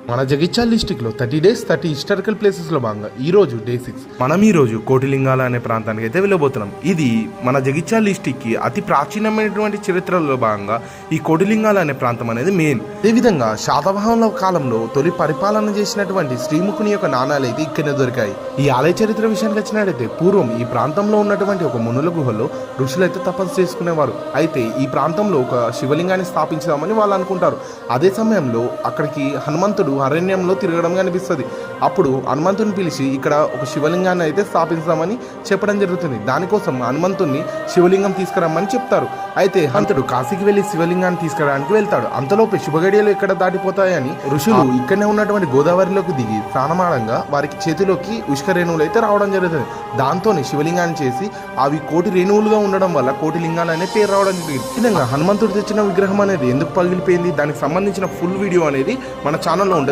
మన జగిత్యాల డిస్టిక్ లో 30 days 30 historical places లో భాగంగా ఈ రోజు డే 6 మనం ఈ రోజు కోటిలింగాల అనే ప్రాంతానికి అయితే వెళ్ళబోతున్నాం. ఇది మన జగిత్యాల డిస్టిక్ కి అతి ప్రాచీనమైనటువంటి చరిత్రలో భాగంగా ఈ కోటిలింగాల అనే ప్రాంతం అనేది మెయిన్. అదేవిధంగా శాతవాహనుల కాలంలో తొలి పరిపాలన చేసినటువంటి శ్రీముఖుని యొక్క నాణాలు అయితే ఇక్కడనే దొరికాయి. ఈ ఆలయ చరిత్ర విషయానికి వచ్చినట్టయితే పూర్వం ఈ ప్రాంతంలో ఉన్నటువంటి ఒక మునుల గుహలో ఋషులు అయితే తపస్సు చేసుకునేవారు. అయితే ఈ ప్రాంతంలో ఒక శివలింగాన్ని స్థాపించామని వాళ్ళు అనుకుంటారు. అదే సమయంలో అక్కడికి హనుమంతుడు అరణ్యంలో తిరగడం కనిపిస్తుంది. అప్పుడు హనుమంతుని పిలిచి ఇక్కడ ఒక శివలింగాన్ని అయితే స్థాపించామని చెప్పడం జరుగుతుంది. దానికోసం హనుమంతుడిని శివలింగం తీసుకురమ్మని చెప్తారు. అయితే హనుమంతుడు కాశీకి వెళ్లి శివలింగాన్ని తీసుకురావడానికి వెళ్తాడు. అంతలోపే శుభగడియలు ఎక్కడ దాటిపోతాయని ఋషులు ఇక్కడనే ఉన్నటువంటి గోదావరిలోకి దిగి స్నానమాడంగా వారికి చేతిలోకి ఉష్క రేణువులు అయితే రావడం జరుగుతుంది. దాంతోనే శివలింగాన్ని చేసి అవి కోటి రేణువులుగా ఉండడం వల్ల కోటిలింగాలు అనే పేరు రావడం జరిగింది. విధంగా హనుమంతుడు తెచ్చిన విగ్రహం అనేది ఎందుకు పగిలిపోయింది, దానికి సంబంధించిన ఫుల్ వీడియో అనేది మన ఛానల్లో